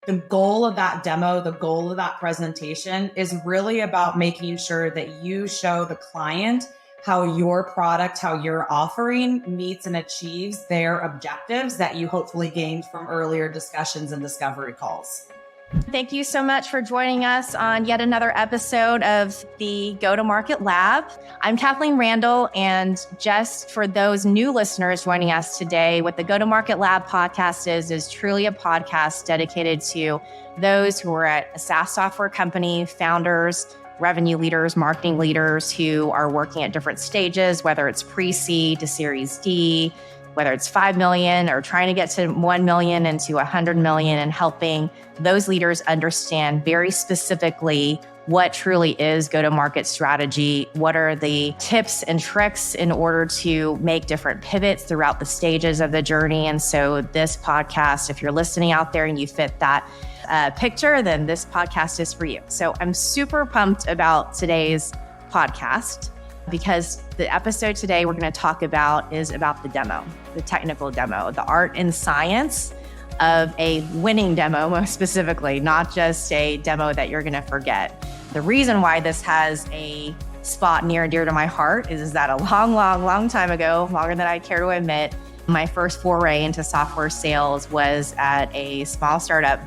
The goal of that demo, the goal of that presentation is really about making sure that you show the client how your product, how your offering meets and achieves their objectives that you hopefully gained from earlier discussions and discovery calls. Thank you so much for joining us on yet another episode of the Go-to-Market Lab. I'm Kathleen Randall, and just for those new listeners joining us today, what the Go-to-Market Lab podcast is truly a podcast dedicated to those who are at a SaaS software company, founders, revenue leaders, marketing leaders who are working at different stages, whether it's pre-seed to Series D, whether it's 5 million or trying to get to 1 million and to 100 million, and helping those leaders understand very specifically what truly is go-to-market strategy, what are the tips and tricks in order to make different pivots throughout the stages of the journey. And so this podcast, if you're listening out there and you fit that picture, then this podcast is for you. So I'm super pumped about today's podcast, because the episode today we're going to talk about is about the demo, the technical demo, the art and science of a winning demo, most specifically, not just a demo that you're going to forget. The reason why this has a spot near and dear to my heart is that a long time ago, longer than I care to admit, my first foray into software sales was at a small startup.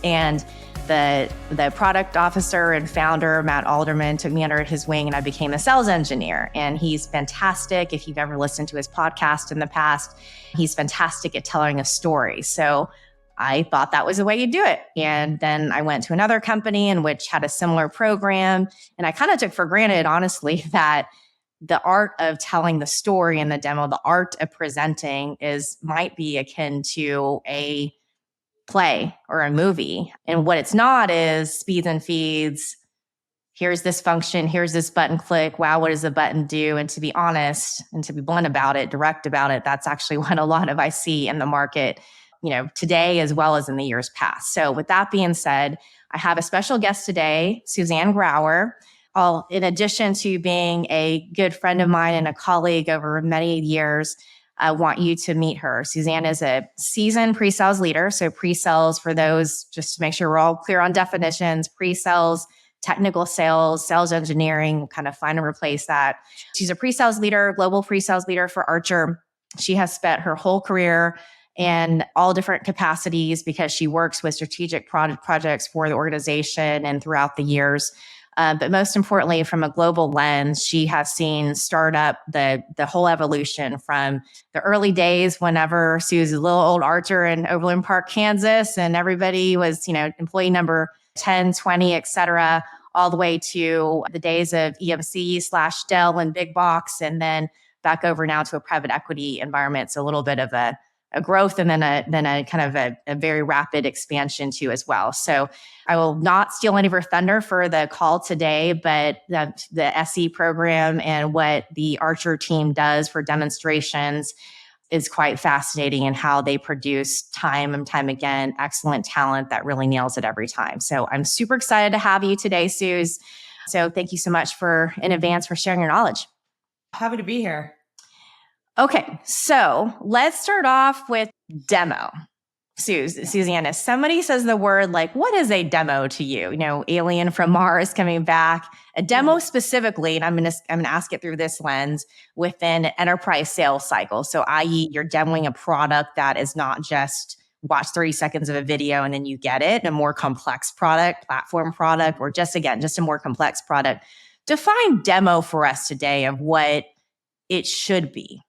And the product officer and founder, Matt Alderman, took me under his wing and I became a sales engineer. And he's fantastic. If you've ever listened to his podcast in the past, he's fantastic at telling a story. So I thought that was the way you do it. And then I went to another company in which had a similar program. And I kind of took for granted, honestly, that the art of telling the story in the demo, the art of presenting might be akin to a play or a movie. And what it's not is speeds and feeds. Here's this function. Here's this button click. Wow, what does the button do? And to be honest, and to be blunt about it, direct about it, that's actually what a lot of I see in the market, today as well as in the years past. So with that being said, I have a special guest today, Suzanne Grauer. In addition to being a good friend of mine and a colleague over many years, I want you to meet her. Suzanne is a seasoned pre-sales leader. So pre-sales, for those, just to make sure we're all clear on definitions, pre-sales, technical sales, sales engineering, we'll kind of find and replace that. She's a pre-sales leader, global pre-sales leader for Archer. She has spent her whole career in all different capacities because she works with strategic projects for the organization and throughout the years. But most importantly, from a global lens, she has seen startup the whole evolution from the early days whenever she was a little old Archer in Overland Park, Kansas, and everybody was, employee number 10, 20, et cetera, all the way to the days of EMC/Dell and Big Box, and then back over now to a private equity environment. So a little bit of a growth and then a kind of a very rapid expansion too as well. So I will not steal any of her thunder for the call today, but the SE program and what the Archer team does for demonstrations is quite fascinating, and how they produce time and time again excellent talent that really nails it every time. So I'm super excited to have you today, Suze. So thank you so much in advance for sharing your knowledge. Happy to be here. Okay, so let's start off with demo. Suzanne, if somebody says the word, like, what is a demo to you? Alien from Mars coming back. A demo specifically, and I'm going to ask it through this lens, within an enterprise sales cycle. So i.e., you're demoing a product that is not just watch 30 seconds of a video and then you get it, a more complex product, platform product, or just a more complex product. Define demo for us today of what it should be.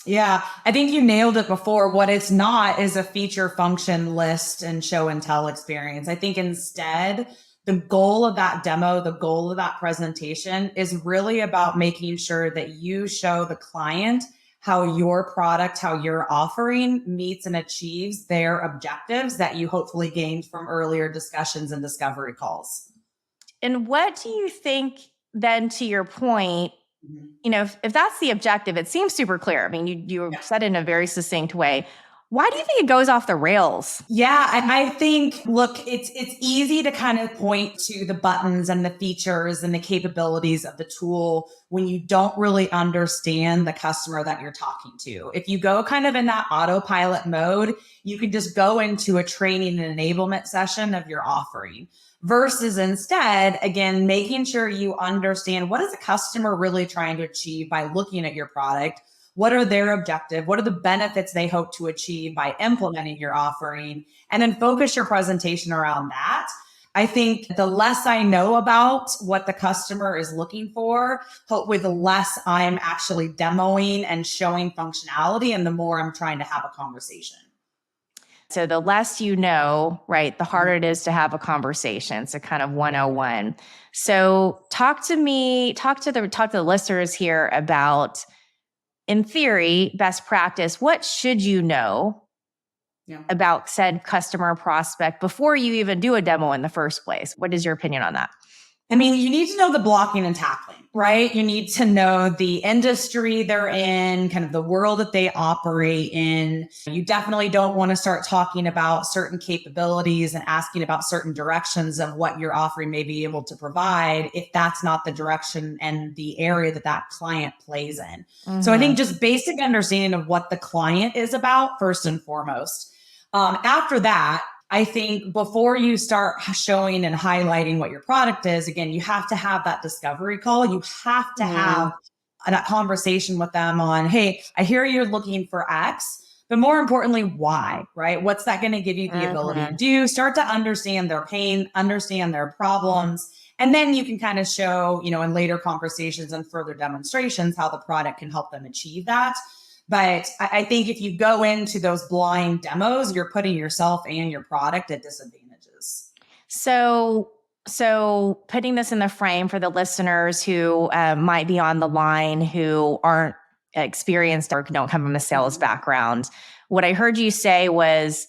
Yeah, I think you nailed it before. What it's not is a feature function list and show and tell experience. I think instead, the goal of that demo, the goal of that presentation is really about making sure that you show the client how your product, how your offering meets and achieves their objectives that you hopefully gained from earlier discussions and discovery calls. And what do you think then, to your point, if that's the objective, it seems super clear. I mean, you said it in a very succinct way. Why do you think it goes off the rails? Yeah, and I think, look, it's easy to kind of point to the buttons and the features and the capabilities of the tool when you don't really understand the customer that you're talking to. If you go kind of in that autopilot mode, you can just go into a training and enablement session of your offering. Versus instead, again, making sure you understand what is a customer really trying to achieve by looking at your product. What are their objectives? What are the benefits they hope to achieve by implementing your offering? And then focus your presentation around that. I think the less I know about what the customer is looking for, hopefully the less I'm actually demoing and showing functionality and the more I'm trying to have a conversation. So the less you know, right, the harder it is to have a conversation. So kind of 101. So talk to the listeners here about, in theory, best practice. What should you know about said customer prospect before you even do a demo in the first place? What is your opinion on that? I mean, you need to know the blocking and tackling, right? You need to know the industry they're in, kind of the world that they operate in. You definitely don't want to start talking about certain capabilities and asking about certain directions of what your offering may be able to provide if that's not the direction and the area that that client plays in. Mm-hmm. So I think just basic understanding of what the client is about, first and foremost. After that, I think before you start showing and highlighting what your product is, again, you have to have that discovery call. You have to have that conversation with them on, hey, I hear you're looking for X, but more importantly, why, right? What's that going to give you the ability to do? Start to understand their pain, understand their problems. And then you can kind of show, in later conversations and further demonstrations, how the product can help them achieve that. But I think if you go into those blind demos, you're putting yourself and your product at disadvantages. So putting this in the frame for the listeners who might be on the line who aren't experienced or don't come from a sales background, what I heard you say was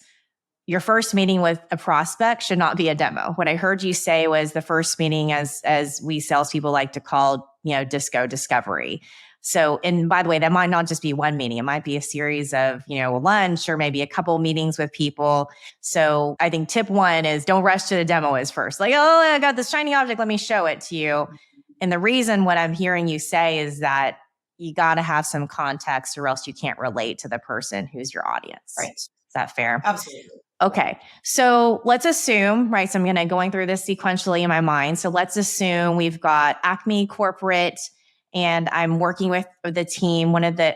your first meeting with a prospect should not be a demo. What I heard you say was the first meeting, as we salespeople like to call, disco discovery. So, and by the way, that might not just be one meeting. It might be a series of, lunch or maybe a couple meetings with people. So I think tip one is don't rush to the demo is first. Like, oh, I got this shiny object. Let me show it to you. And the reason what I'm hearing you say is that you got to have some context or else you can't relate to the person who's your audience. Right. Is that fair? Absolutely. Okay. So let's assume, right? So I'm going through this sequentially in my mind. So let's assume we've got Acme Corporate and I'm working with the team. One of the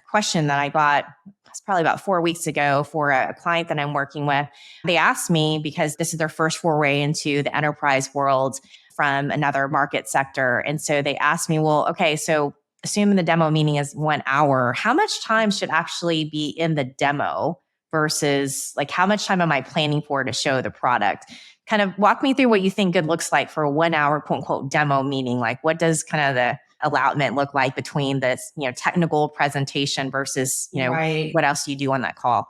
question that I got was probably about 4 weeks ago for a client that I'm working with. They asked me, because this is their first foray into the enterprise world from another market sector. And so they asked me, well, okay, so assuming the demo meeting is 1 hour, how much time should actually be in the demo versus like how much time am I planning for to show the product? Kind of walk me through what you think good looks like for a 1 hour quote unquote demo meeting. Like what does kind of the allotment look like between this, technical presentation versus, what else do you do on that call?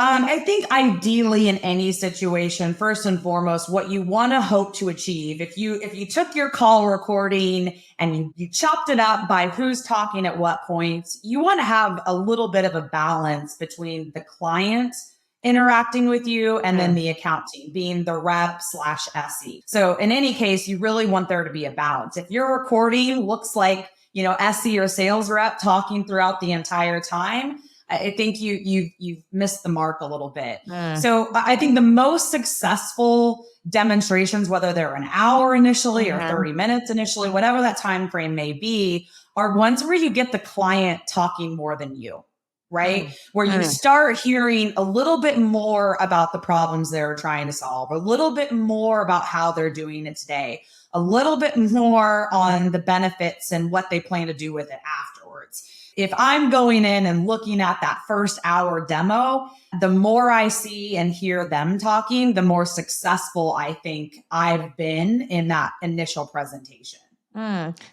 I think ideally in any situation, first and foremost, what you want to hope to achieve, if you took your call recording and you chopped it up by who's talking at what points, you want to have a little bit of a balance between the client interacting with you and then the account team being the rep / SE. So in any case, you really want there to be a balance. If your recording looks like, SE or sales rep talking throughout the entire time, I think you've missed the mark a little bit. So I think the most successful demonstrations, whether they're an hour initially or 30 minutes initially, whatever that time frame may be, are ones where you get the client talking more than you, right? Where you start hearing a little bit more about the problems they're trying to solve, a little bit more about how they're doing it today, a little bit more on the benefits and what they plan to do with it afterwards. If I'm going in and looking at that first hour demo, the more I see and hear them talking, the more successful I think I've been in that initial presentation.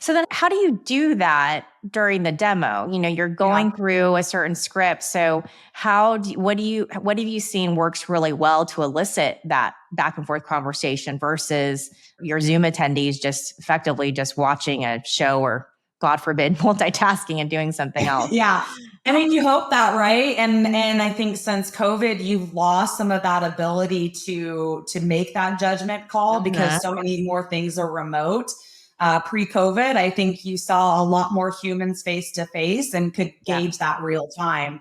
So then how do you do that during the demo? You're going through a certain script. So what have you seen works really well to elicit that back and forth conversation versus your Zoom attendees just effectively just watching a show or God forbid, multitasking and doing something else. Yeah. I mean, you hope that, right? And I think since COVID, you've lost some of that ability to make that judgment call because so many more things are remote. Pre-COVID, I think you saw a lot more humans face to face and could gauge that real time.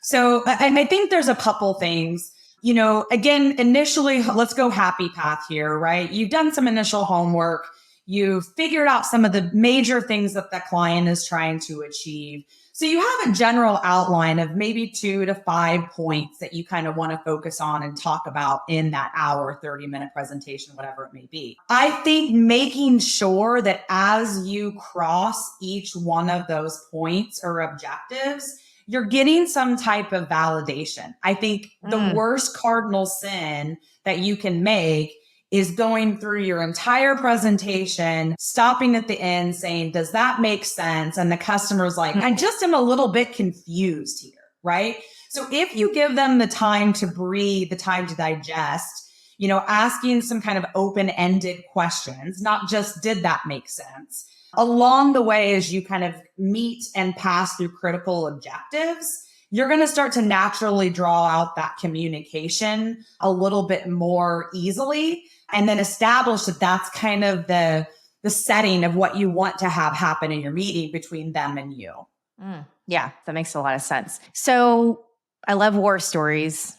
So I think there's a couple things. Again, initially, let's go happy path here, right? You've done some initial homework. You've figured out some of the major things that the client is trying to achieve. So you have a general outline of maybe 2 to 5 points that you kind of want to focus on and talk about in that hour, 30-minute presentation, whatever it may be. I think making sure that as you cross each one of those points or objectives, you're getting some type of validation. I think the worst cardinal sin that you can make is going through your entire presentation, stopping at the end saying, does that make sense? And the customer's like, I just am a little bit confused here, right? So if you give them the time to breathe, the time to digest, asking some kind of open-ended questions, not just, did that make sense? Along the way, as you kind of meet and pass through critical objectives, you're going to start to naturally draw out that communication a little bit more easily and then establish that that's kind of the setting of what you want to have happen in your meeting between them and you. Yeah, that makes a lot of sense. So I love war stories.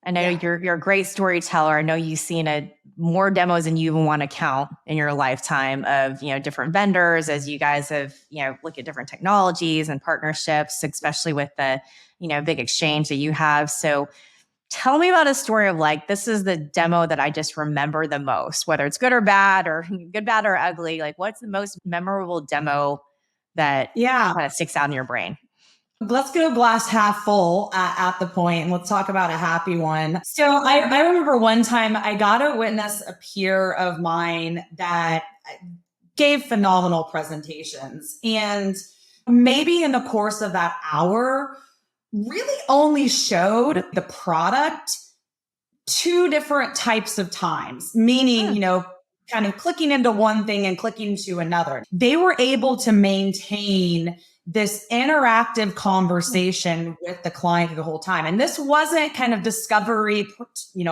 I know you're a great storyteller. I know you've seen more demos than you even want to count in your lifetime of, different vendors as you guys have, look at different technologies and partnerships, especially with the, big exchange that you have. So tell me about a story of this is the demo that I just remember the most, whether it's good or bad or good, bad or ugly. What's the most memorable demo that kind of sticks out in your brain? Let's go glass half full at the point, and let's talk about a happy one. So I remember one time I got to witness a peer of mine that gave phenomenal presentations. And maybe in the course of that hour, really only showed the product 2 different types of times, meaning, kind of clicking into one thing and clicking to another. They were able to maintain this interactive conversation with the client the whole time. And this wasn't kind of discovery,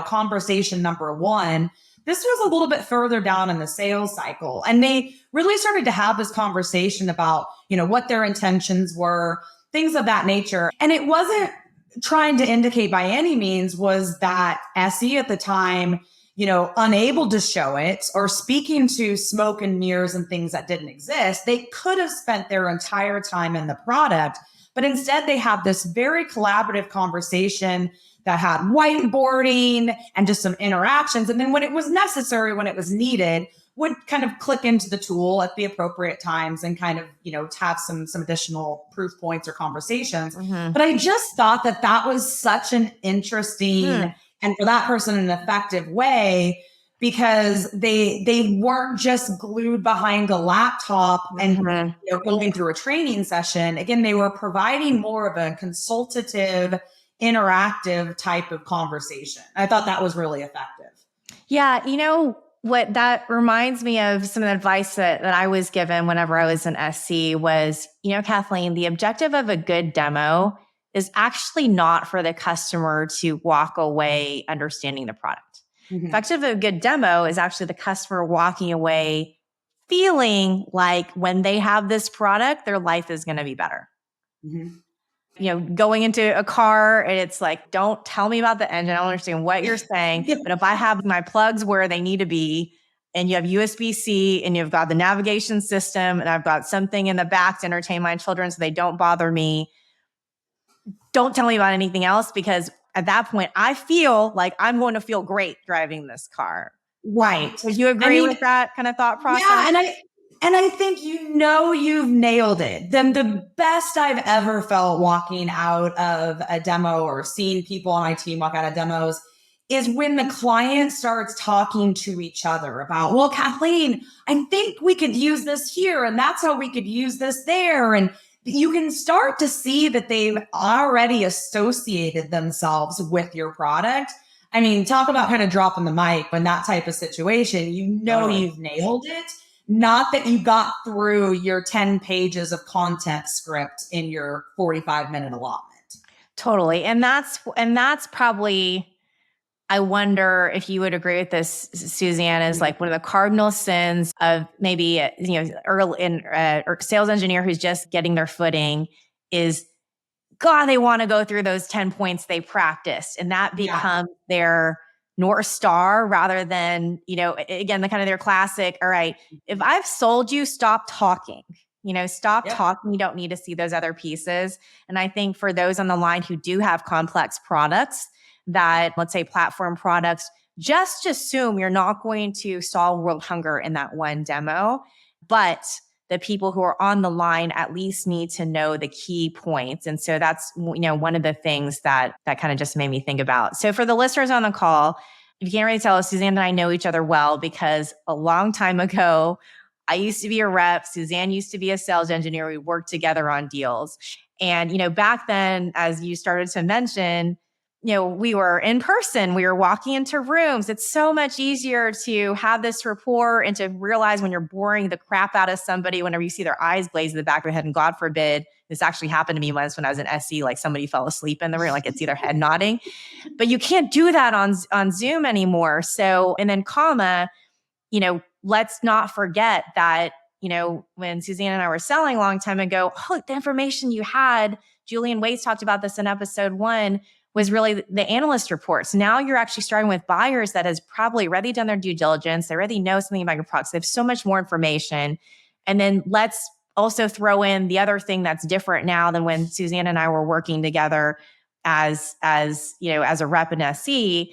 conversation number 1. This was a little bit further down in the sales cycle. And they really started to have this conversation about, what their intentions were, things of that nature. And it wasn't trying to indicate by any means was that SE at the time, unable to show it or speaking to smoke and mirrors and things that didn't exist. They could have spent their entire time in the product, but instead they have this very collaborative conversation that had whiteboarding and just some interactions. And then when it was necessary, when it was needed, would kind of click into the tool at the appropriate times and kind of, have some additional proof points or conversations. But I just thought that was such an interesting and for that person, an effective way because they weren't just glued behind a laptop and going through a training session. Again, they were providing more of a consultative, interactive type of conversation. I thought that was really effective. Yeah. What that reminds me of some of the advice that I was given whenever I was an SC was, Kathleen, the objective of a good demo is actually not for the customer to walk away understanding the product. The objective of a good demo is actually the customer walking away feeling like when they have this product, their life is going to be better. Going into a car and it's like, don't tell me about the engine. I don't understand what you're saying. But if I have my plugs where they need to be and you have USB-C and you've got the navigation system and I've got something in the back to entertain my children so they don't bother me, don't tell me about anything else because at that point, I feel like I'm going to feel great driving this car. Right. Would you agree with that kind of thought process? Yeah, and I think you've nailed it. Then the best I've ever felt walking out of a demo or seeing people on my team walk out of demos is when the client starts talking to each other about, well, Kathleen, I think we could use this here and that's how we could use this there. And you can start to see that they've already associated themselves with your product. I mean, talk about kind of dropping the mic when that type of situation, you've nailed it. not that you got through your 10 pages of content script in your 45-minute allotment. Totally. And that's probably, I wonder if you would agree with this, Suzanne, is like one of the cardinal sins of maybe, early in or sales engineer who's just getting their footing is, God, they want to go through those 10 points they practiced. And that becomes their North Star rather than, again, the kind of their classic, all right, if I've sold you, stop talking. Stop talking. You don't need to see those other pieces. And I think for those on the line who do have complex products that, let's say platform products, just assume you're not going to solve world hunger in that one demo. But the people who are on the line at least need to know the key points. And so that's, one of the things that kind of just made me think about. So for the listeners on the call, if you can't really tell, Suzanne and I know each other well because a long time ago, I used to be a rep. Suzanne used to be a sales engineer. We worked together on deals. And, back then, as you started to mention, we were in person, we were walking into rooms. It's so much easier to have this rapport and to realize when you're boring the crap out of somebody, whenever you see their eyes glaze in the back of their head. And God forbid, this actually happened to me once when I was an SE, like somebody fell asleep in the room, like it's either head nodding, but you can't do that on Zoom anymore. So, and then let's not forget that, when Suzanne and I were selling a long time ago, the information you had, Julian Waits talked about this in episode 1, was really the analyst reports. Now you're actually starting with buyers that has probably already done their due diligence. They already know something about your products. They have so much more information. And then let's also throw in the other thing that's different now than when Suzanne and I were working together as a rep and SE.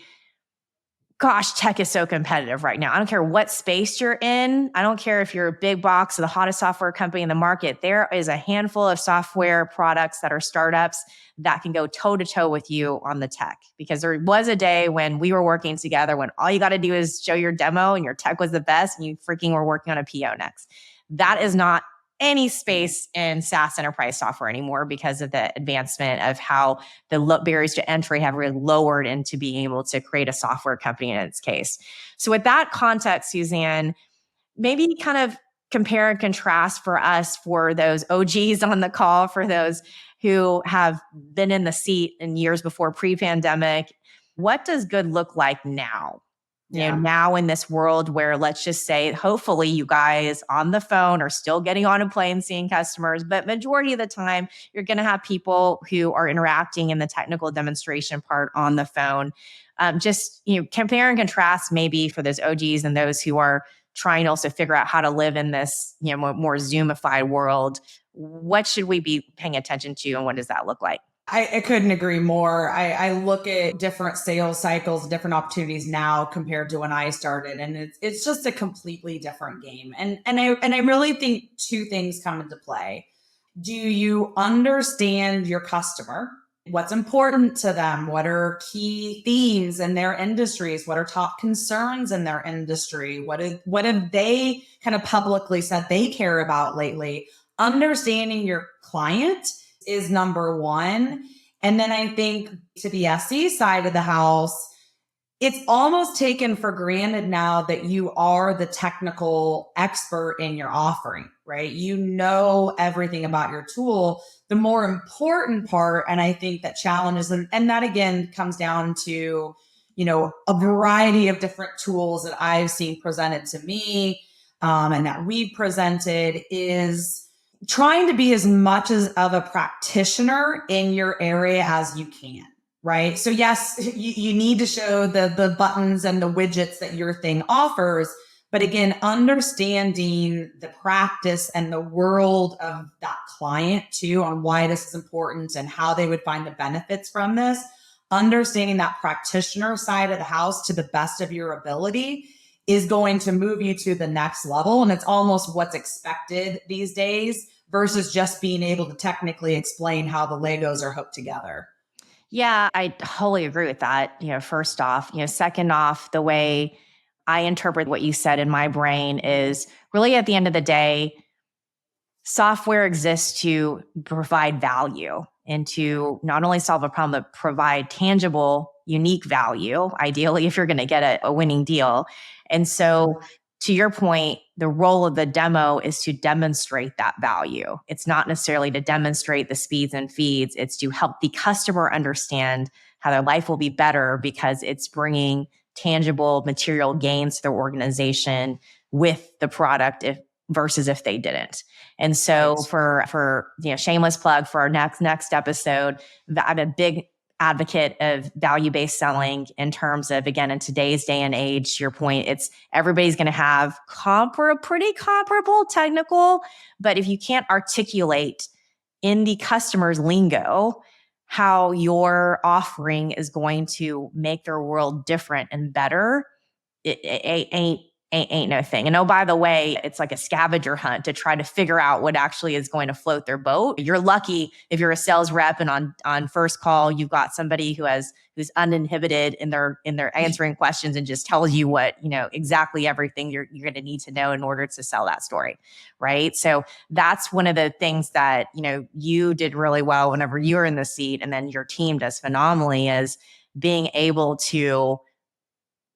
Gosh, tech is so competitive right now. I don't care what space you're in. I don't care if you're a big box or the hottest software company in the market. There is a handful of software products that are startups that can go toe to toe with you on the tech. Because there was a day when we were working together when all you got to do is show your demo and your tech was the best and you freaking were working on a PO next. That is not any space in SaaS enterprise software anymore because of the advancement of how the barriers to entry have really lowered into being able to create a software company in its case. So with that context, Suzanne, maybe kind of compare and contrast for us, for those OGs on the call, for those who have been in the seat in years before pre-pandemic, what does good look like now? Now in this world where, let's just say, hopefully you guys on the phone are still getting on a plane, seeing customers, but majority of the time you're going to have people who are interacting in the technical demonstration part on the phone. Compare and contrast maybe for those OGs and those who are trying to also figure out how to live in this, more Zoomified world. What should we be paying attention to and what does that look like? I couldn't agree more. I look at different sales cycles, different opportunities now compared to when I started, and it's just a completely different game. And I really think two things come into play. Do you understand your customer? What's important to them? What are key themes in their industries? What are top concerns in their industry? What have they kind of publicly said they care about lately? Understanding your client is number one. And then I think to the SE side of the house, it's almost taken for granted now that you are the technical expert in your offering, right? You know everything about your tool. The more important part, and I think that challenges, and that again comes down to, a variety of different tools that I've seen presented to me and that we've presented, is trying to be as much of a practitioner in your area as you can, right? So yes, you need to show the buttons and the widgets that your thing offers. But again, understanding the practice and the world of that client too, on why this is important and how they would find the benefits from this, understanding that practitioner side of the house to the best of your ability is going to move you to the next level. And it's almost what's expected these days versus just being able to technically explain how the Legos are hooked together. Yeah, I totally agree with that. First off, second off, the way I interpret what you said in my brain is really at the end of the day, software exists to provide value and to not only solve a problem, but provide tangible, unique value, ideally, if you're going to get a winning deal. And so to your point, the role of the demo is to demonstrate that value. It's not necessarily to demonstrate the speeds and feeds. It's to help the customer understand how their life will be better because it's bringing tangible material gains to their organization with the product versus if they didn't. And so for shameless plug for our next episode, I'm a big advocate of value-based selling in terms of, again, in today's day and age, to your point, it's everybody's going to have pretty comparable technical, but if you can't articulate in the customer's lingo how your offering is going to make their world different and better, it ain't no thing. And oh, by the way, it's like a scavenger hunt to try to figure out what actually is going to float their boat. You're lucky if you're a sales rep and on first call, you've got somebody who's uninhibited in their answering questions and just tells you what, exactly everything you're going to need to know in order to sell that story. Right. So that's one of the things that, you did really well whenever you were in the seat, and then your team does phenomenally, is being able to,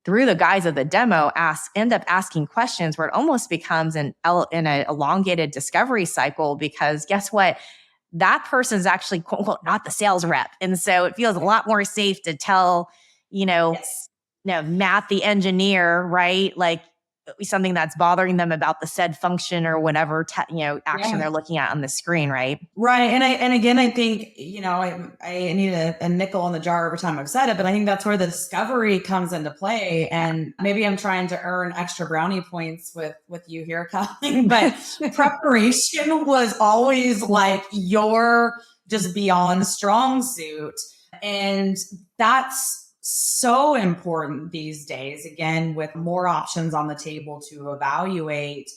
through the guise of the demo, end up asking questions where it almost becomes an elongated discovery cycle, because guess what? That person is actually, quote unquote, not the sales rep. And so it feels a lot more safe to tell, Matt, the engineer, right? Like something that's bothering them about the said function or whatever, action they're looking at on the screen, right? Right. And again, I think, I need a nickel in the jar every time I've said it, but I think that's where the discovery comes into play. And maybe I'm trying to earn extra brownie points with you here, Kathleen, but preparation was always like your just beyond strong suit. And that's so important these days, again, with more options on the table to evaluate.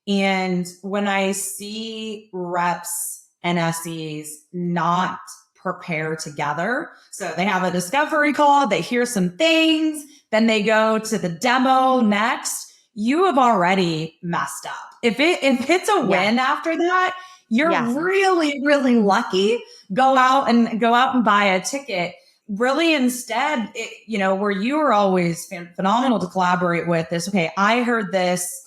And when I see reps and SEs not prepare together, so they have a discovery call, they hear some things, then they go to the demo next, you have already messed up. If it's a win after that, you're really, really lucky. Go out and buy a ticket. Really, instead, where you were always phenomenal to collaborate with is, okay, I heard this.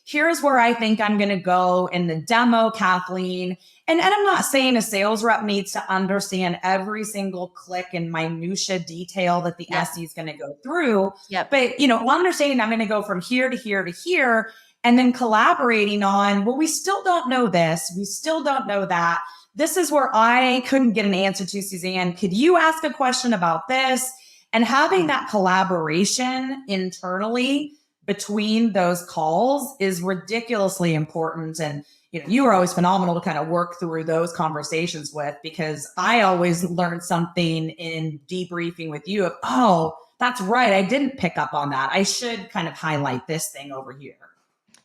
Here's where I think I'm going to go in the demo, Kathleen. And I'm not saying a sales rep needs to understand every single click and minutia detail that the SE is going to go through. Yep. But, understanding I'm going to go from here to here to here, and then collaborating on, well, we still don't know this. We still don't know that. This is where I couldn't get an answer to, Suzanne. Could you ask a question about this? And having that collaboration internally between those calls is ridiculously important. And, you were always phenomenal to kind of work through those conversations with, because I always learned something in debriefing with you of, oh, that's right, I didn't pick up on that. I should kind of highlight this thing over here.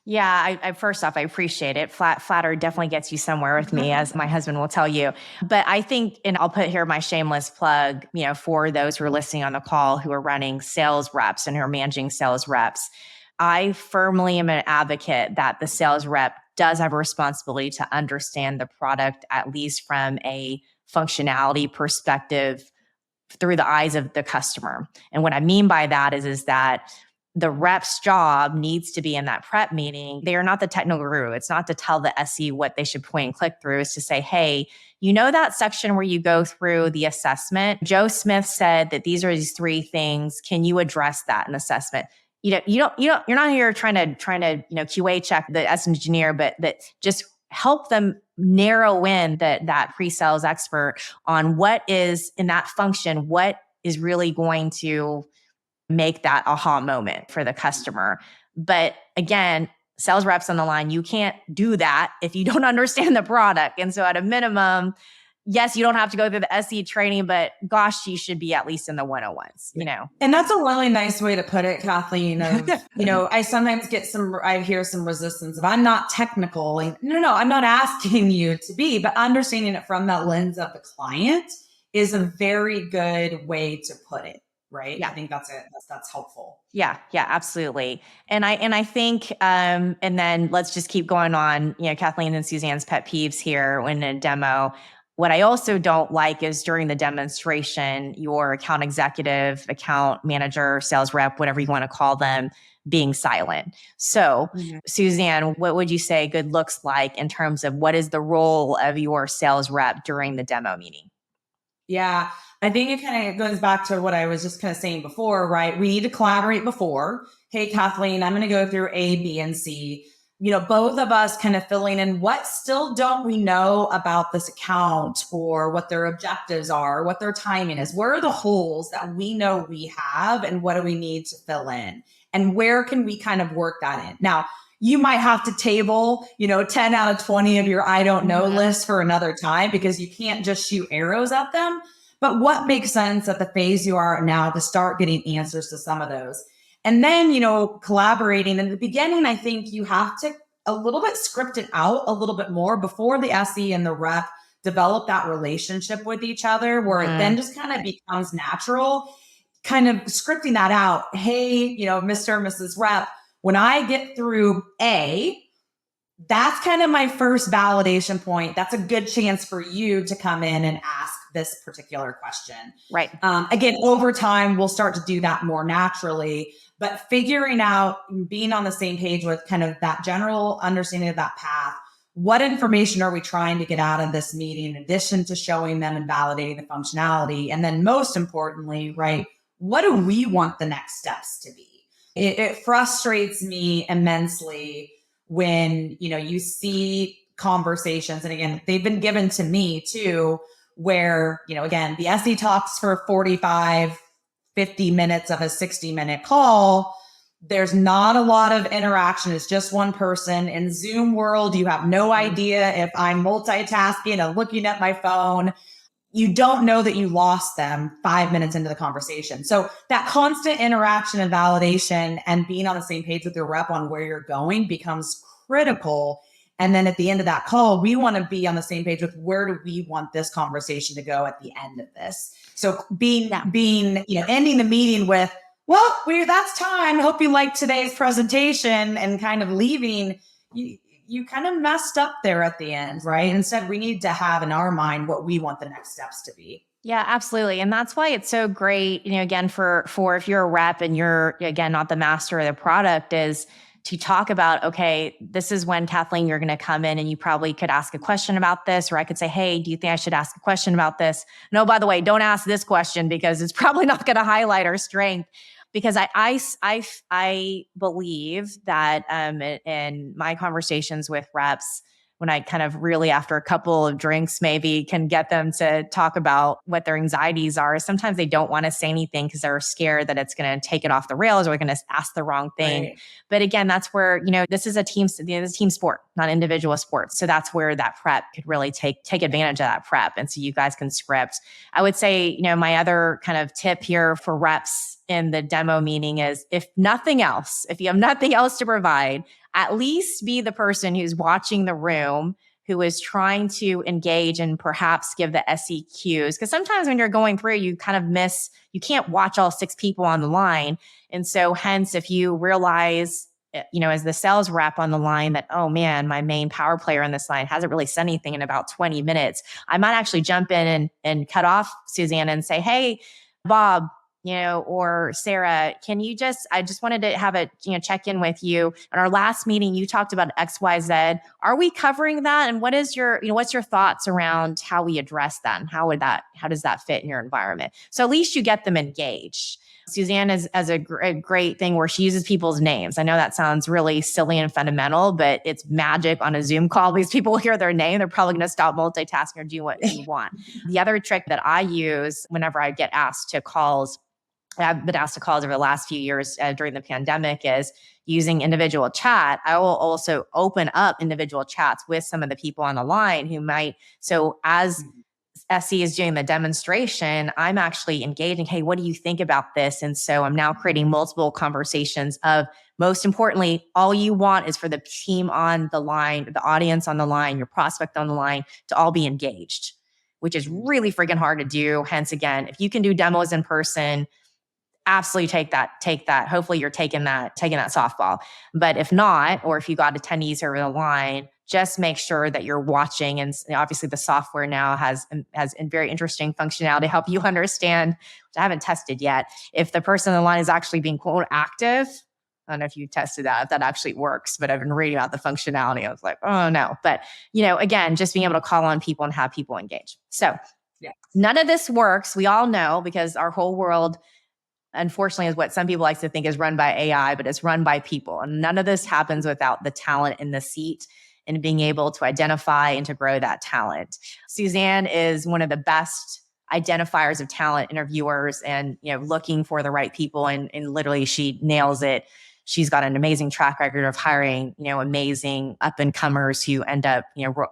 Yeah, I first off, I appreciate it. Flatter definitely gets you somewhere with me, as my husband will tell you. But I think, and I'll put here my shameless plug, for those who are listening on the call who are running sales reps and who are managing sales reps, I firmly am an advocate that the sales rep does have a responsibility to understand the product, at least from a functionality perspective, through the eyes of the customer. And what I mean by that is that the rep's job needs to be in that prep meeting. They are not the technical guru. It's not to tell the SE what they should point and click through. It's to say, hey, that section where you go through the assessment? Joe Smith said that these are these three things. Can you address that in assessment? You're not here trying to QA check the S engineer, but just help them narrow in that pre-sales expert on what is in that function, what is really going to make that aha moment for the customer. But again, sales reps on the line, you can't do that if you don't understand the product. And so at a minimum, yes, you don't have to go through the SE training, but gosh, you should be at least in the 101s, And that's a really nice way to put it, Kathleen. I sometimes I hear some resistance if I'm not technical. Like, no, I'm not asking you to be, but understanding it from that lens of the client is a very good way to put it. Right. Yeah. I think that's helpful. Yeah, absolutely. And I think, and then let's just keep going on, Kathleen and Suzanne's pet peeves here in a demo. What I also don't like is during the demonstration, your account executive, account manager, sales rep, whatever you want to call them, being silent. So, Suzanne, what would you say good looks like in terms of what is the role of your sales rep during the demo meeting? Yeah, I think it kind of goes back to what I was just kind of saying before, right? We need to collaborate before. Hey, Kathleen, I'm going to go through A, B, and C. Both of us kind of filling in what still don't we know about this account, or what their objectives are, what their timing is. Where are the holes that we know we have, and what do we need to fill in? And where can we kind of work that in? Now, you might have to table, 10 out of 20 of your I don't know list for another time, because you can't just shoot arrows at them. But what makes sense at the phase you are now to start getting answers to some of those? And then, collaborating in the beginning, I think you have to a little bit script it out a little bit more before the SE and the rep develop that relationship with each other, where it then just kind of becomes natural, kind of scripting that out. Hey, Mr. and Mrs. Rep, when I get through A, that's kind of my first validation point. That's a good chance for you to come in and ask this particular question. Right. Again, over time, we'll start to do that more naturally, but figuring out, being on the same page with kind of that general understanding of that path. What information are we trying to get out of this meeting, in addition to showing them and validating the functionality? And then most importantly, right, what do we want the next steps to be? It frustrates me immensely when, you see conversations, and again, they've been given to me too, where, again, the SE talks for 45, 50 minutes of a 60-minute call. There's not a lot of interaction. It's just one person. In Zoom world, you have no idea if I'm multitasking and looking at my phone. You don't know that you lost them 5 minutes into the conversation. So that constant interaction and validation and being on the same page with your rep on where you're going becomes critical. And then at the end of that call, we want to be on the same page with where do we want this conversation to go at the end of this. So ending the meeting with, well, that's time. Hope you liked today's presentation, and kind of leaving, you kind of messed up there at the end, right? Instead, we need to have in our mind what we want the next steps to be. Yeah, absolutely. And that's why it's so great, again, for if you're a rep and you're, again, not the master of the product, is to talk about, okay, this is when, Kathleen, you're going to come in and you probably could ask a question about this, or I could say, hey, do you think I should ask a question about this? No, by the way, don't ask this question because it's probably not going to highlight our strength. Because I believe that in my conversations with reps, when I kind of really, after a couple of drinks, maybe can get them to talk about what their anxieties are. Sometimes they don't want to say anything because they're scared that it's going to take it off the rails, or they're going to ask the wrong thing. Right. But again, that's where, this is a team sport, not individual sports. So that's where that prep could really take advantage of that prep. And so you guys can script. I would say, my other kind of tip here for reps in the demo meeting is, if nothing else, if you have nothing else to provide, at least be the person who's watching the room, who is trying to engage and perhaps give the SE cues. Because sometimes when you're going through, you kind of miss, you can't watch all 6 people on the line. And so hence, if you realize, as the sales rep on the line, that, oh man, my main power player on this line hasn't really said anything in about 20 minutes, I might actually jump in and cut off Suzanne and say, hey, Bob, or Sarah, I just wanted to have a, check in with you. In our last meeting, you talked about XYZ. Are we covering that? And what is what's your thoughts around how we address that? And how does that fit in your environment? So at least you get them engaged. Suzanne is a great thing where she uses people's names. I know that sounds really silly and fundamental, but it's magic on a Zoom call. These people will hear their name. They're probably going to stop multitasking or do what you want. The other trick that I use whenever I get asked to calls, I've been asked to calls over the last few years during the pandemic, is using individual chat. I will also open up individual chats with some of the people on the line who might. So as SE is doing the demonstration, I'm actually engaging, hey, what do you think about this? And so I'm now creating multiple conversations of, most importantly, all you want is for the team on the line, the audience on the line, your prospect on the line to all be engaged, which is really freaking hard to do. Hence, again, if you can do demos in person, absolutely take that. Hopefully you're taking that softball. But if not, or if you got attendees over the line, just make sure that you're watching. And obviously the software now has a very interesting functionality to help you understand, which I haven't tested yet, if the person on the line is actually being quote active. I don't know if you tested that, if that actually works, but I've been reading about the functionality. I was like, oh no. But, again, just being able to call on people and have people engage. So none of this works. We all know, because our whole world, unfortunately, is what some people like to think is run by AI, but it's run by people. And none of this happens without the talent in the seat and being able to identify and to grow that talent. Suzanne is one of the best identifiers of talent, interviewers, and looking for the right people. And literally, she nails it. She's got an amazing track record of hiring, amazing up and comers who end up,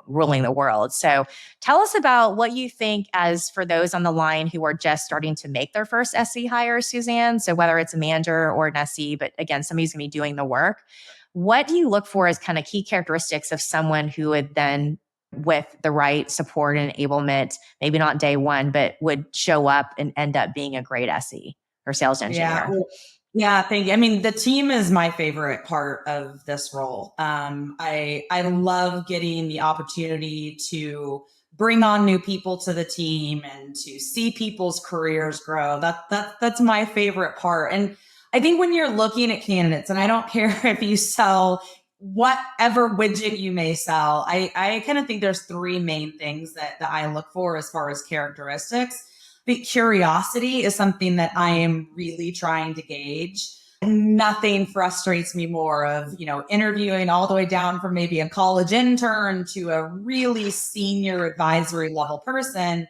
ruling the world. So tell us about what you think, as for those on the line who are just starting to make their first SE hire, Suzanne. So whether it's a manager or an SE, but again, somebody's going to be doing the work. What do you look for as kind of key characteristics of someone who would then, with the right support and enablement, maybe not day one, but would show up and end up being a great SE or sales engineer? Yeah, thank you. I mean, the team is my favorite part of this role. I love getting the opportunity to bring on new people to the team and to see people's careers grow. That's my favorite part. And I think when you're looking at candidates, and I don't care if you sell whatever widget you may sell, I kind of think there's three main things that I look for as far as characteristics. But curiosity is something that I am really trying to gauge. Nothing frustrates me more of, interviewing all the way down from maybe a college intern to a really senior advisory level person,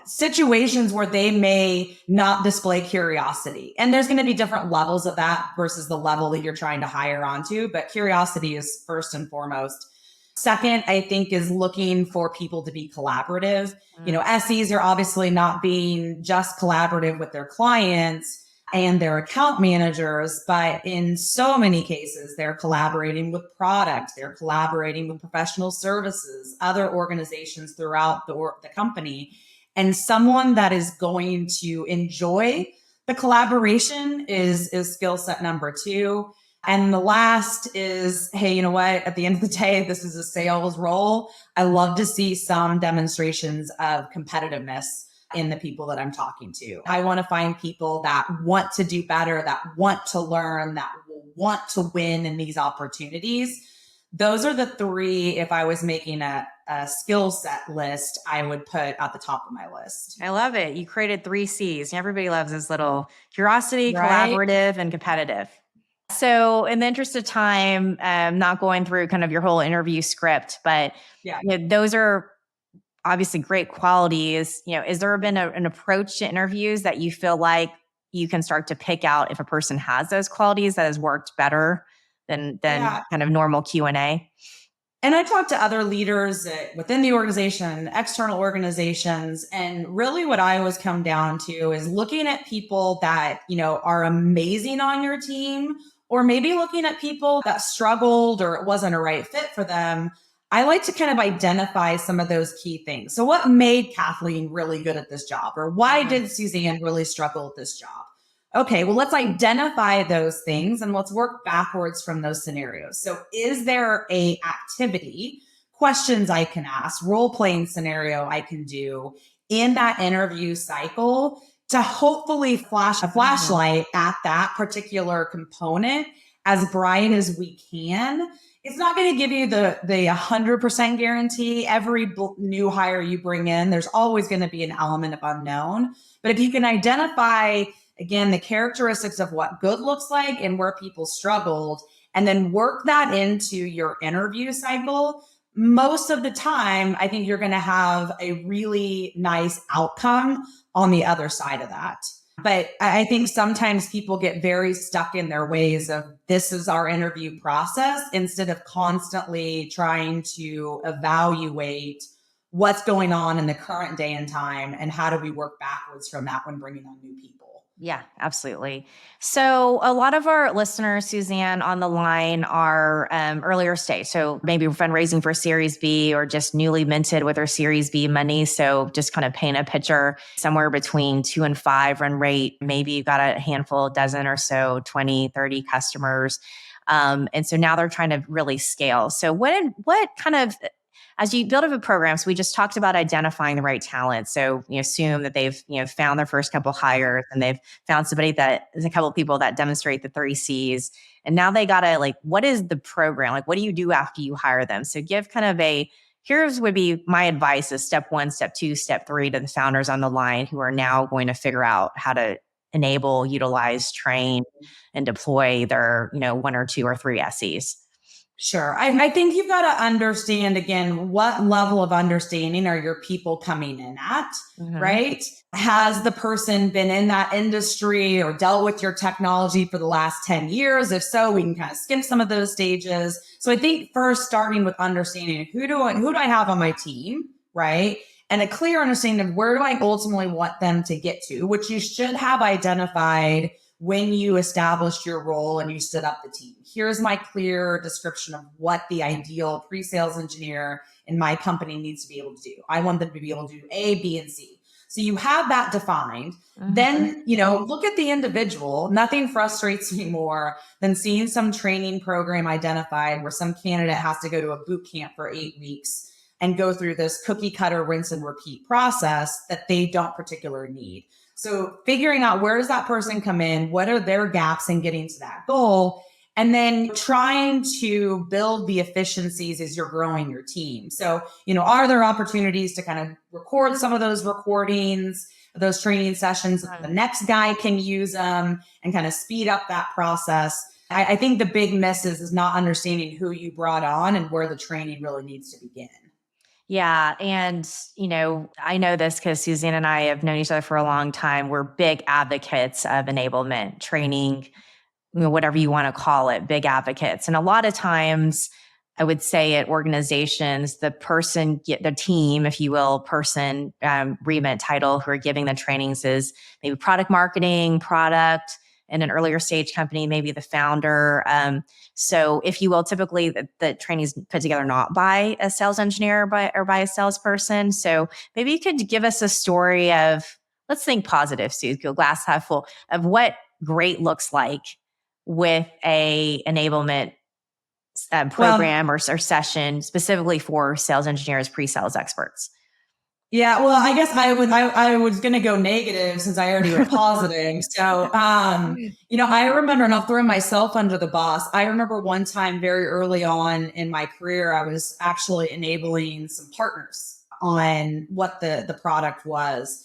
situations where they may not display curiosity. And there's going to be different levels of that versus the level that you're trying to hire onto. But curiosity is first and foremost. Second, I think, is looking for people to be collaborative. SEs are obviously not being just collaborative with their clients and their account managers, but in so many cases, they're collaborating with product, they're collaborating with professional services, other organizations throughout the company. And someone that is going to enjoy the collaboration is skill set number two. And the last is, hey, you know what? At the end of the day, this is a sales role. I love to see some demonstrations of competitiveness in the people that I'm talking to. I want to find people that want to do better, that want to learn, that want to win in these opportunities. Those are the three, if I was making a skill set list, I would put at the top of my list. I love it. You created 3 C's. Everybody loves this little curiosity, collaborative, and competitive. So in the interest of time, not going through kind of your whole interview script, but those are obviously great qualities. Is there been an approach to interviews that you feel like you can start to pick out if a person has those qualities that has worked better than kind of normal Q&A? And I talked to other leaders within the organization, external organizations, and really what I always come down to is looking at people that, are amazing on your team, or maybe looking at people that struggled or it wasn't a right fit for them. I like to kind of identify some of those key things. So what made Kathleen really good at this job? Or why did Suzanne really struggle at this job? Okay, well, let's identify those things and let's work backwards from those scenarios. So is there a activity, questions I can ask, role-playing scenario I can do in that interview cycle to hopefully flash a flashlight at that particular component as bright as we can? It's not going to give you the 100% guarantee. Every new hire you bring in, there's always going to be an element of unknown. But if you can identify, again, the characteristics of what good looks like and where people struggled, and then work that into your interview cycle, most of the time, I think you're going to have a really nice outcome on the other side of that. But I think sometimes people get very stuck in their ways of this is our interview process instead of constantly trying to evaluate what's going on in the current day and time and how do we work backwards from that when bringing on new people. Yeah, absolutely. So a lot of our listeners, Suzanne, on the line are earlier stage. So maybe fundraising for Series B or just newly minted with their Series B money. So just kind of paint a picture somewhere between 2 and 5 run rate. Maybe you've got a handful, dozen or so, 20, 30 customers. And so now they're trying to really scale. So what kind of, as you build up a program, so we just talked about identifying the right talent. So you assume that they've found their first couple hires and they've found somebody that is a couple of people that demonstrate the 3Cs. And now they gotta what is the program? Like, what do you do after you hire them? So give kind of here's would be my advice is step 1, step 2, step 3 to the founders on the line who are now going to figure out how to enable, utilize, train, and deploy their 1 or 2 or 3 SEs. Sure. I think you've got to understand, again, what level of understanding are your people coming in at, right? Has the person been in that industry or dealt with your technology for the last 10 years? If so, we can kind of skip some of those stages. So I think first starting with understanding who do I have on my team, right? And a clear understanding of where do I ultimately want them to get to, which you should have identified when you established your role and you stood up the team. Here's my clear description of what the ideal pre-sales engineer in my company needs to be able to do. I want them to be able to do A, B, and C. So you have that defined. Then, look at the individual. Nothing frustrates me more than seeing some training program identified where some candidate has to go to a boot camp for 8 weeks and go through this cookie cutter rinse and repeat process that they don't particularly need. So figuring out where does that person come in? What are their gaps in getting to that goal? And then trying to build the efficiencies as you're growing your team. So, are there opportunities to kind of record some of those recordings, those training sessions? The next guy can use them and kind of speed up that process. I think the big miss is not understanding who you brought on and where the training really needs to begin. Yeah. And, I know this because Suzanne and I have known each other for a long time. We're big advocates of enablement, training, whatever you want to call it, big advocates. And a lot of times I would say at organizations, the team, if you will, remit title who are giving the trainings is maybe product marketing, product, in an earlier stage company, maybe the founder. So if you will, typically the training is put together not by a sales engineer or by a salesperson. So maybe you could give us a story of, let's think positive, Sue, go glass half full, of what great looks like with a enablement program or session specifically for sales engineers, pre-sales experts. Yeah, well, I guess I was going to go negative since I already went positive. So, I remember, and I'll throw myself under the bus. I remember one time very early on in my career, I was actually enabling some partners on what the product was.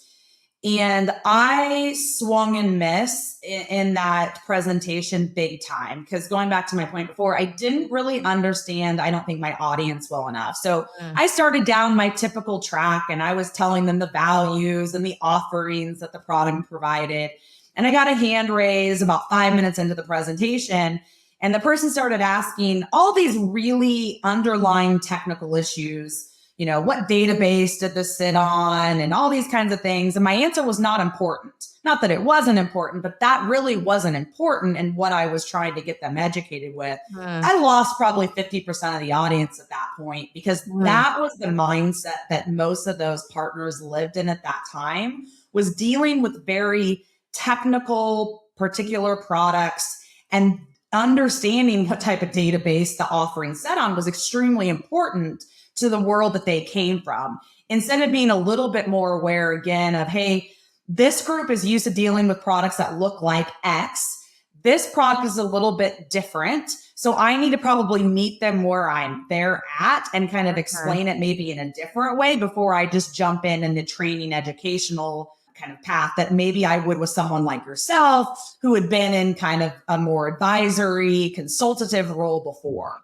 And I swung and missed in that presentation big time, because going back to my point before, I didn't really understand, I don't think, my audience well enough. So I started down my typical track and I was telling them the values and the offerings that the product provided. And I got a hand raise about 5 minutes into the presentation. And the person started asking all these really underlying technical issues. What database did this sit on and all these kinds of things. And my answer was not important. Not that it wasn't important, but that really wasn't important in what I was trying to get them educated with. I lost probably 50% of the audience at that point, because that was the mindset that most of those partners lived in at that time, was dealing with very technical, particular products, and understanding what type of database the offering set on was extremely important to the world that they came from. Instead of being a little bit more aware again of, hey, this group is used to dealing with products that look like X. This product is a little bit different. So I need to probably meet them where they're at and kind of explain it maybe in a different way before I just jump in the training educational kind of path that maybe I would with someone like yourself who had been in kind of a more advisory, consultative role before.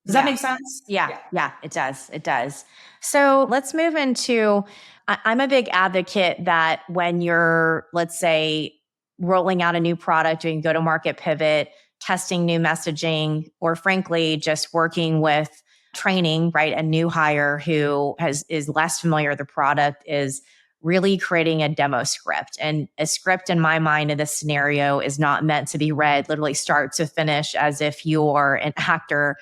Does that make sense? Yeah, it does. It does. So let's move into, I'm a big advocate that when you're, let's say, rolling out a new product, doing go-to-market pivot, testing new messaging, or frankly, just working with training, right? A new hire who is less familiar with the product, is really creating a demo script. And a script, in my mind, in this scenario is not meant to be read literally start to finish as if you're an actor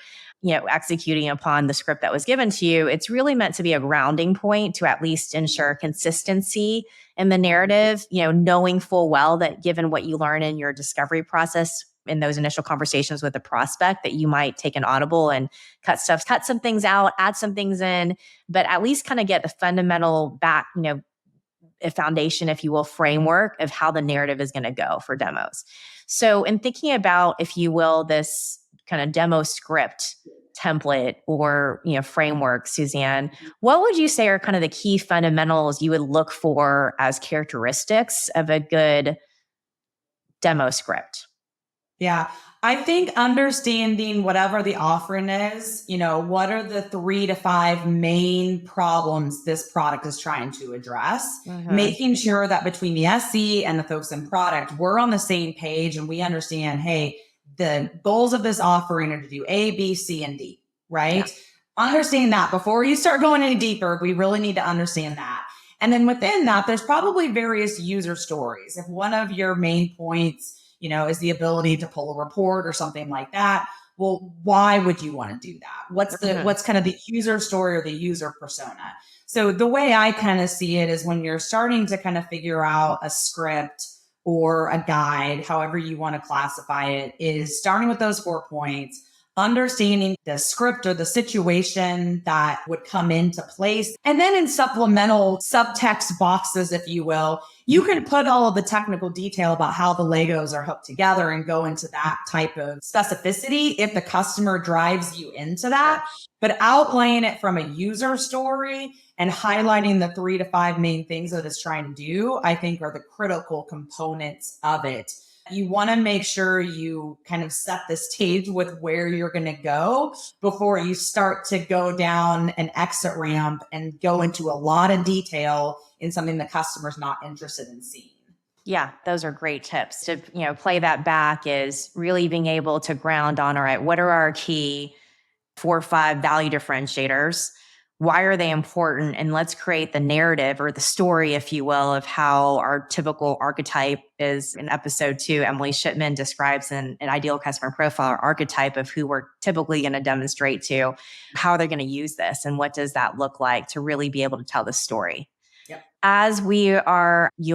executing upon the script that was given to you. It's really meant to be a grounding point to at least ensure consistency in the narrative, knowing full well that given what you learn in your discovery process, in those initial conversations with the prospect that you might take an audible and cut some things out, add some things in, but at least kind of get the fundamental back, a foundation, if you will, framework of how the narrative is going to go for demos. So in thinking about, if you will, this kind of demo script template or, framework, Suzanne, what would you say are kind of the key fundamentals you would look for as characteristics of a good demo script? Yeah. I think understanding whatever the offering is, what are the 3 to 5 main problems this product is trying to address, making sure that between the SE and the folks in product, we're on the same page and we understand, hey, the goals of this offering are to do A, B, C, and D, right? Yeah. Understand that before you start going any deeper, we really need to understand that. And then within that, there's probably various user stories. If one of your main points is the ability to pull a report or something like that, well, why would you want to do that? What's kind of the user story or the user persona? So the way I kind of see it is when you're starting to kind of figure out a script or a guide, however you want to classify it, is starting with those 4 points, understanding the script or the situation that would come into place. And then in supplemental subtext boxes, if you will, you can put all of the technical detail about how the Legos are hooked together and go into that type of specificity if the customer drives you into that. But outlaying it from a user story and highlighting the 3 to 5 main things that it's trying to do, I think are the critical components of it. You want to make sure you kind of set the stage with where you're going to go before you start to go down an exit ramp and go into a lot of detail in something the customer's not interested in seeing. Yeah, those are great tips. To, play that back is really being able to ground on, all right, what are our key 4 or 5 value differentiators? Why are they important? And let's create the narrative or the story, if you will, of how our typical archetype is. In episode 2, Emily Shipman describes an ideal customer profile or archetype of who we're typically going to demonstrate to, how they're going to use this, and what does that look like to really be able to tell the story. Yep. As you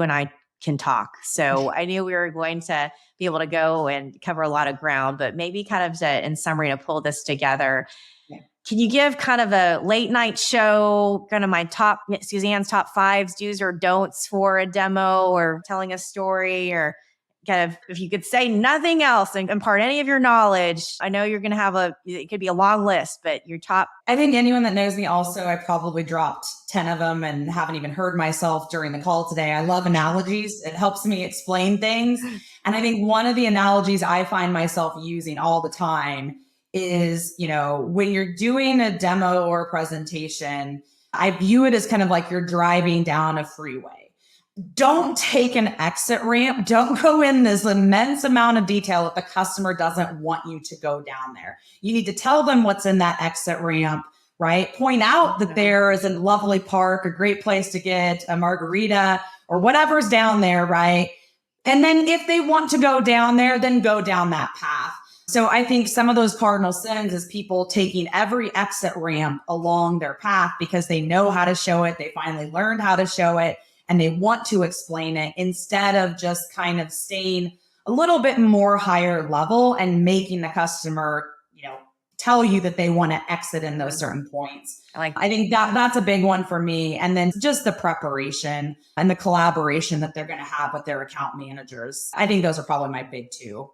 and I can talk. So I knew we were going to be able to go and cover a lot of ground, but maybe kind of in summary to pull this together. Can you give kind of a late night show, kind of Suzanne's top 5 do's or don'ts for a demo or telling a story, or kind of, if you could say nothing else and impart any of your knowledge? I know you're going to it could be a long list, but your top. I think anyone that knows me also, I probably dropped 10 of them and haven't even heard myself during the call today. I love analogies. It helps me explain things. And I think one of the analogies I find myself using all the time is, when you're doing a demo or a presentation, I view it as kind of like you're driving down a freeway. Don't take an exit ramp. Don't go in this immense amount of detail if the customer doesn't want you to go down there. You need to tell them what's in that exit ramp, right? Point out that there is a lovely park, a great place to get a margarita or whatever's down there, right? And then if they want to go down there, then go down that path. So I think some of those cardinal sins is people taking every exit ramp along their path because they know how to show it. They finally learned how to show it and they want to explain it instead of just kind of staying a little bit more higher level and making the customer, tell you that they want to exit in those certain points. I think that's a big one for me. And then just the preparation and the collaboration that they're going to have with their account managers. I think those are probably my big 2.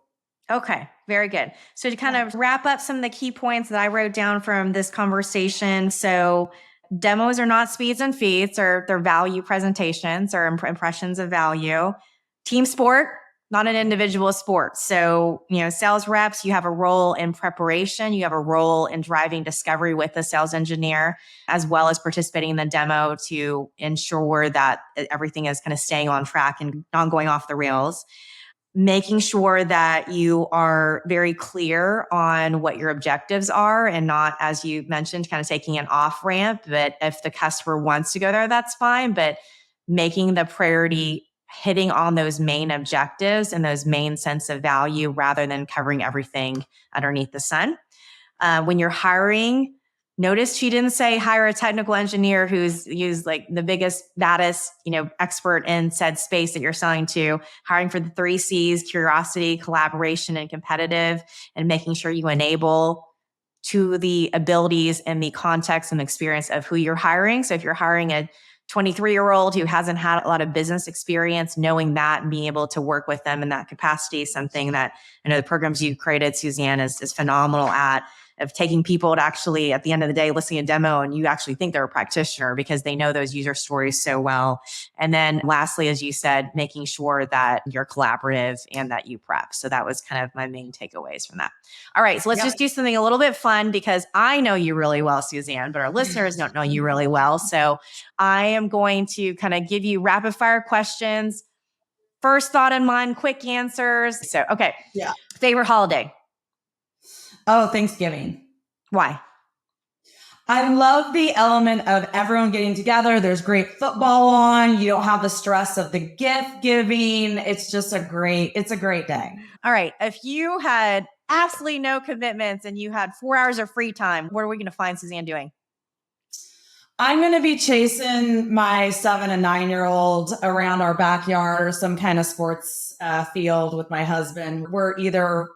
Okay, very good. So to kind of wrap up some of the key points that I wrote down from this conversation. So demos are not speeds and feats, or they're value presentations or impressions of value. Team sport, not an individual sport. So, sales reps, you have a role in preparation. You have a role in driving discovery with the sales engineer, as well as participating in the demo to ensure that everything is kind of staying on track and not going off the rails. Making sure that you are very clear on what your objectives are and not, as you mentioned, kind of taking an off ramp. But if the customer wants to go there, that's fine. But making the priority hitting on those main objectives and those main sense of value rather than covering everything underneath the sun. When you're hiring, Notice she didn't say hire a technical engineer who's like the biggest, baddest, expert in said space that you're selling to. Hiring for the 3 C's: curiosity, collaboration, and competitive, and making sure you enable to the abilities and the context and experience of who you're hiring. So if you're hiring a 23-year-old who hasn't had a lot of business experience, knowing that and being able to work with them in that capacity is something that I know the programs you created, Suzanne, is phenomenal at, of taking people to actually, at the end of the day, listening to a demo and you actually think they're a practitioner because they know those user stories so well. And then lastly, as you said, making sure that you're collaborative and that you prep. So that was kind of my main takeaways from that. All right, so let's just do something a little bit fun because I know you really well, Suzanne, but our listeners don't know you really well. So I am going to kind of give you rapid fire questions. First thought in mind, quick answers. So, okay. Yeah. Favorite holiday? Oh, Thanksgiving. Why? I love the element of everyone getting together. There's great football on. You don't have the stress of the gift giving. It's just a great day. All right. If you had absolutely no commitments and you had 4 hours of free time, what are we going to find Suzanne doing? I'm going to be chasing my 7 and 9-year-old around our backyard or some kind of sports field with my husband. We're either,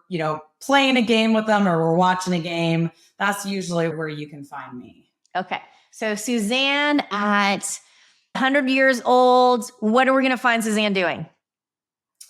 playing a game with them or we're watching a game. That's usually where you can find me. Okay. So Suzanne at 100 years old, what are we going to find Suzanne doing?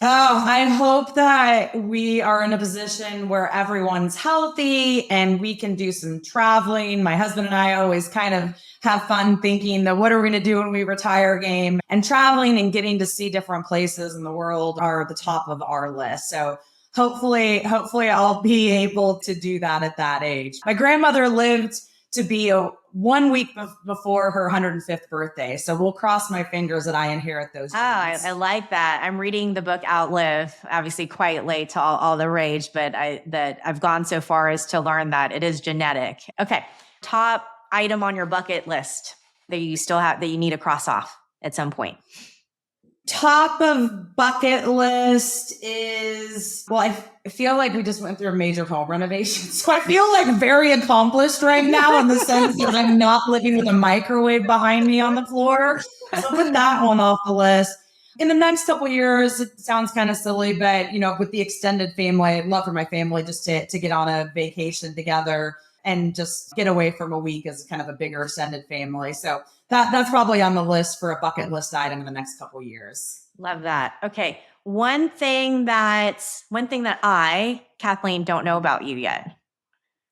Oh, I hope that we are in a position where everyone's healthy and we can do some traveling. My husband and I always kind of have fun thinking that what are we going to do when we retire game, and traveling and getting to see different places in the world are at the top of our list. So hopefully I'll be able to do that at that age. My grandmother lived to be 1 week before her 105th birthday. So we'll cross my fingers that I inherit those. I like that. I'm reading the book Outlive, obviously quite late to all the rage, but I've gone so far as to learn that it is genetic. Okay. Top item on your bucket list that you still have, that you need to cross off at some point. Top of bucket list is, I feel like we just went through a major home renovation. So I feel like very accomplished right now in the sense that I'm not living with a microwave behind me on the floor. So put that one off the list. In the next couple of years, it sounds kind of silly, but with the extended family, I'd love for my family just to get on a vacation together and just get away from a week as kind of a bigger extended family. So that's probably on the list for a bucket list item in the next couple of years. Love that. Okay. One thing that I, Kathleen, don't know about you yet.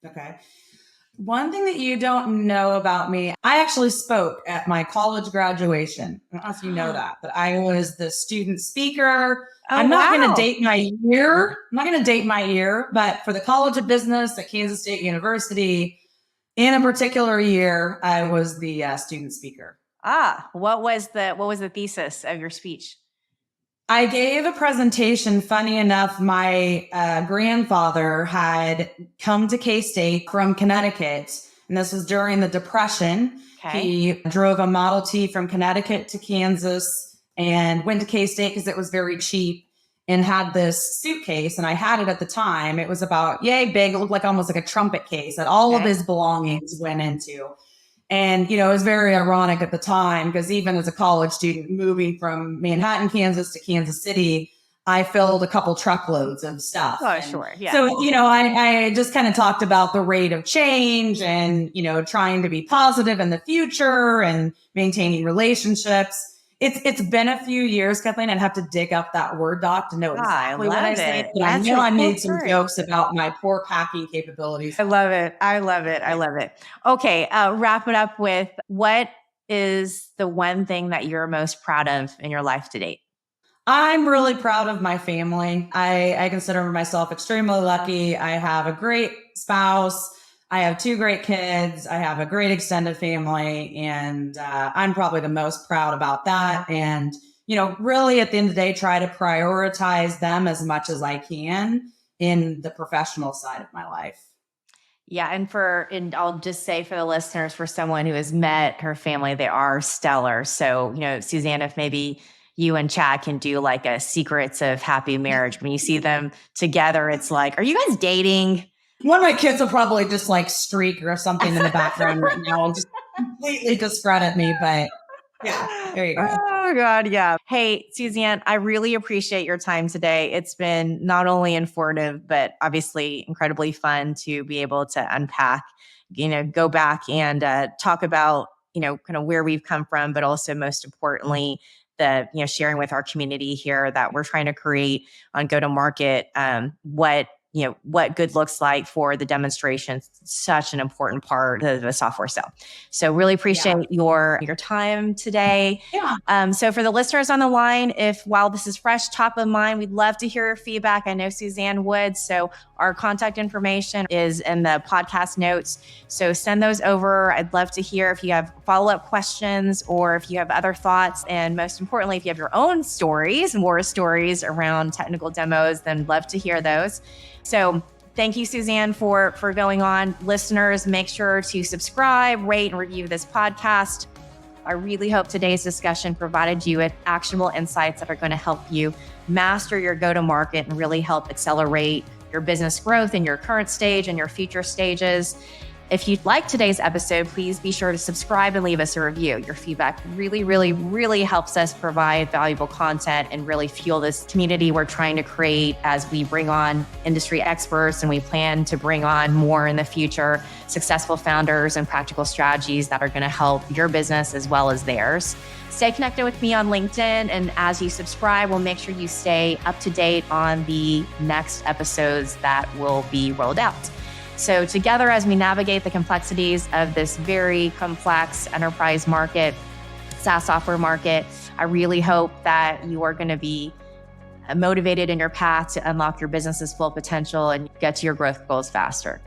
Okay. One thing that you don't know about me, I actually spoke at my college graduation. I don't know if you know that, but I was the student speaker. I'm not going to date my year, but for the College of Business at Kansas State University, in a particular year, I was the student speaker. What was the thesis of your speech? I gave a presentation. Funny enough, my grandfather had come to K-State from Connecticut, and this was during the Depression. Okay. He drove a Model T from Connecticut to Kansas and went to K-State because it was very cheap, and had this suitcase, and I had it at the time. It was about yay big. It looked like almost like a trumpet case that all of his belongings went into. And, it was very ironic at the time because even as a college student moving from Manhattan, Kansas to Kansas City, I filled a couple truckloads of stuff. Oh, sure. Yeah. So, I just kind of talked about the rate of change and, trying to be positive in the future and maintaining relationships. It's been a few years, Kathleen. I'd have to dig up that Word doc to know exactly what I said. But I know I made some jokes about my poor packing capabilities. I love it. Okay, wrap it up with, what is the one thing that you're most proud of in your life to date? I'm really proud of my family. I consider myself extremely lucky. I have a great spouse. I have 2 great kids. I have a great extended family, and I'm probably the most proud about that. And, really at the end of the day, try to prioritize them as much as I can in the professional side of my life. Yeah. And I'll just say for the listeners, for someone who has met her family, they are stellar. So, Suzanne, if maybe you and Chad can do like a secrets of happy marriage, when you see them together, it's like, are you guys dating? One of my kids will probably just like streak or something in the background right now and just completely discredit me. But yeah, there you go. Oh God, yeah. Hey, Suzanne, I really appreciate your time today. It's been not only informative, but obviously incredibly fun to be able to unpack, go back and talk about, kind of where we've come from, but also most importantly, sharing with our community here that we're trying to create on go-to-market, what good looks like for the demonstration. Such an important part of a software sale. So really appreciate your time today. Yeah. So for the listeners on the line, while this is fresh, top of mind, we'd love to hear your feedback. I know Suzanne would. So our contact information is in the podcast notes. So send those over. I'd love to hear if you have follow-up questions or if you have other thoughts. And most importantly, if you have your own stories, more stories around technical demos, then love to hear those. So thank you, Suzanne, for going on. Listeners, make sure to subscribe, rate, and review this podcast. I really hope today's discussion provided you with actionable insights that are going to help you master your go-to-market and really help accelerate your business growth in your current stage and your future stages. If you like today's episode, please be sure to subscribe and leave us a review. Your feedback really, really, really helps us provide valuable content and really fuel this community we're trying to create as we bring on industry experts and we plan to bring on more in the future, successful founders and practical strategies that are going to help your business as well as theirs. Stay connected with me on LinkedIn, and as you subscribe, we'll make sure you stay up to date on the next episodes that will be rolled out. So together, as we navigate the complexities of this very complex enterprise market, SaaS software market, I really hope that you are going to be motivated in your path to unlock your business's full potential and get to your growth goals faster.